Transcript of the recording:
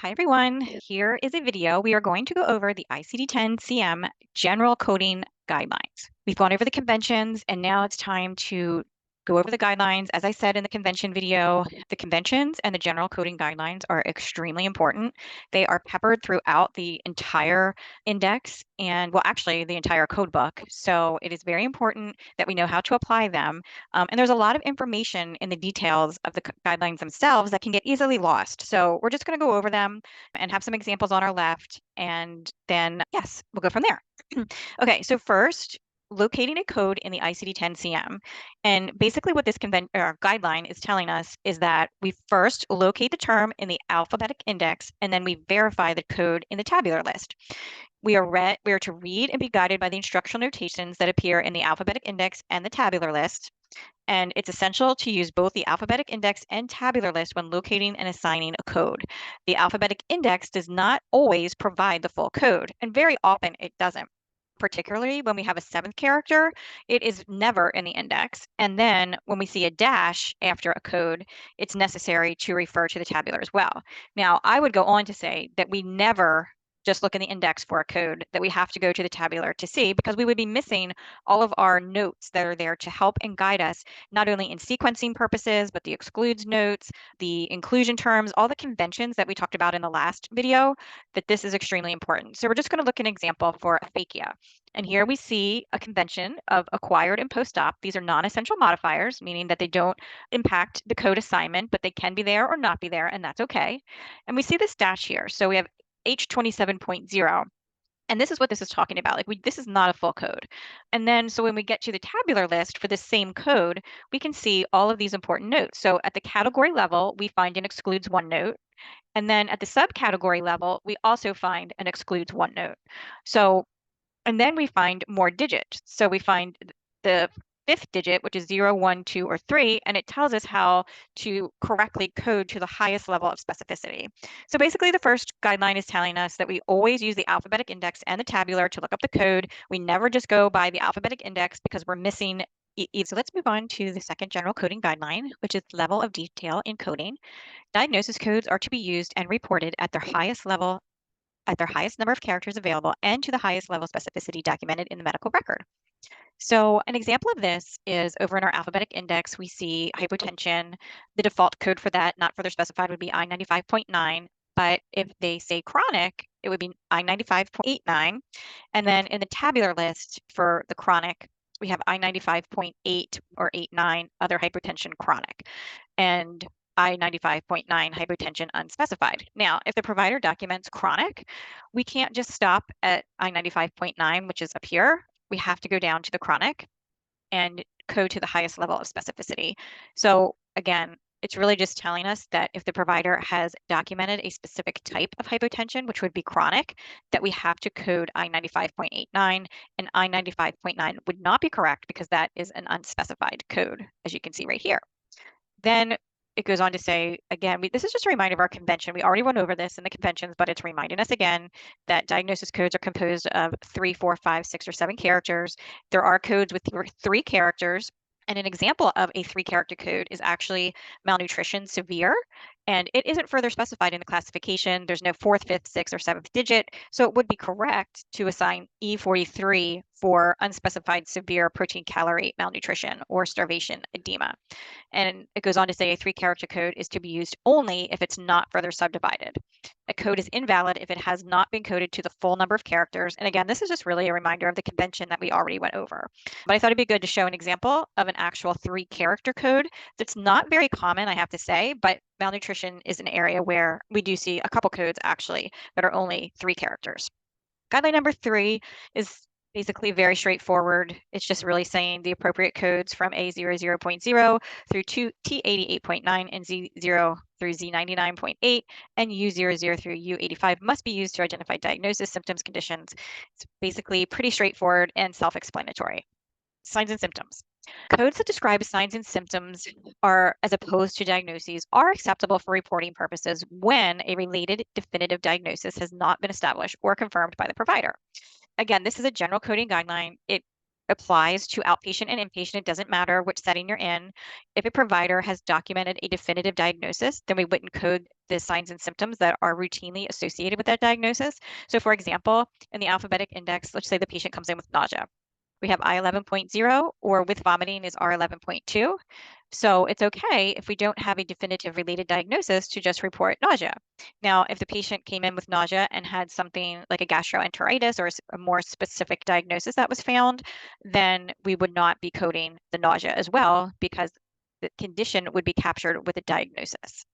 Hi everyone, here is a video. We are going to go over the ICD-10-CM General Coding Guidelines. We've gone over the conventions and now it's time to go over the guidelines. As I said in the convention video, the conventions and the General Coding Guidelines are extremely important. They are peppered throughout the entire index and, well, actually the entire code book. So it is very important that we know how to apply them. And there's a lot of information in the details of the guidelines themselves that can get easily lost. So we're just going to go over them and have some examples on our left. And then, yes, we'll go from there. Okay, so first, locating a code in the ICD-10-CM. And basically what this guideline is telling us is that we first locate the term in the alphabetic index, and then we verify the code in the tabular list. We are to read and be guided by the instructional notations that appear in the alphabetic index and the tabular list. And it's essential to use both the alphabetic index and tabular list when locating and assigning a code. The alphabetic index does not always provide the full code, and very often it doesn't. Particularly when we have a seventh character, it is never in the index. And then when we see a dash after a code, it's necessary to refer to the tabular as well. Now, I would go on to say that we never just look in the index for a code, that we have to go to the tabular to see, because we would be missing all of our notes that are there to help and guide us, not only in sequencing purposes, but the excludes notes, the inclusion terms, all the conventions that we talked about in the last video, that this is extremely important. So we're just going to look at an example for aphakia. And here we see a convention of acquired and post-op. These are non-essential modifiers, meaning that they don't impact the code assignment, but they can be there or not be there, and that's okay. And we see this dash here. So we have H27.0. And this is what this is talking about. This is not a full code. And then, so when we get to the tabular list for the same code, we can see all of these important notes. So at the category level, we find an excludes one note. And then at the subcategory level, we also find an excludes one note. So, and then we find more digits. So we find the fifth digit, which is 0, 1, 2, or 3, and it tells us how to correctly code to the highest level of specificity. So basically, the first guideline is telling us that we always use the alphabetic index and the tabular to look up the code. We never just go by the alphabetic index because we're missing. So let's move on to the second general coding guideline, which is level of detail in coding. Diagnosis codes are to be used and reported at their highest level, at their highest number of characters available, and to the highest level of specificity documented in the medical record. So an example of this is over in our alphabetic index, we see hypotension. The default code for that, not further specified, would be I95.9. But if they say chronic, it would be I95.89. And then in the tabular list for the chronic, we have I95.8 or 89, other hypertension chronic, and I95.9 hypotension unspecified. Now, if the provider documents chronic, we can't just stop at I95.9, which is up here. We have to go down to the chronic and code to the highest level of specificity. So again, it's really just telling us that if the provider has documented a specific type of hypotension, which would be chronic, that we have to code I95.89, and I95.9 would not be correct because that is an unspecified code, as you can see right here. Then it goes on to say, again, this is just a reminder of our convention. We already went over this in the conventions, but it's reminding us again that diagnosis codes are composed of 3, 4, 5, 6, or 7 characters. There are codes with 3 characters. And an example of a 3-character code is actually malnutrition severe, and it isn't further specified in the classification. There's no 4th, 5th, 6th, or 7th digit, so it would be correct to assign E43 for unspecified severe protein calorie malnutrition or starvation edema. And it goes on to say a 3-character code is to be used only if it's not further subdivided. A code is invalid if it has not been coded to the full number of characters. And again, this is just really a reminder of the convention that we already went over. But I thought it'd be good to show an example of an actual 3-character code that's not very common, I have to say, but malnutrition is an area where we do see a couple codes actually that are only 3 characters. Guideline number 3 is basically very straightforward. It's just really saying the appropriate codes from A00.0 through to T88.9 and Z0 through Z99.8 and U00 through U85 must be used to identify diagnosis, symptoms, conditions. It's basically pretty straightforward and self-explanatory. Signs and symptoms. Codes that describe signs and symptoms are, as opposed to diagnoses, are acceptable for reporting purposes when a related definitive diagnosis has not been established or confirmed by the provider. Again, this is a general coding guideline. It applies to outpatient and inpatient. It doesn't matter which setting you're in. If a provider has documented a definitive diagnosis, then we wouldn't code the signs and symptoms that are routinely associated with that diagnosis. So for example, in the alphabetic index, let's say the patient comes in with nausea. We have I11.0, or with vomiting is R11.2. So it's okay if we don't have a definitive related diagnosis to just report nausea. Now, if the patient came in with nausea and had something like a gastroenteritis or a more specific diagnosis that was found, then we would not be coding the nausea as well, because the condition would be captured with a diagnosis.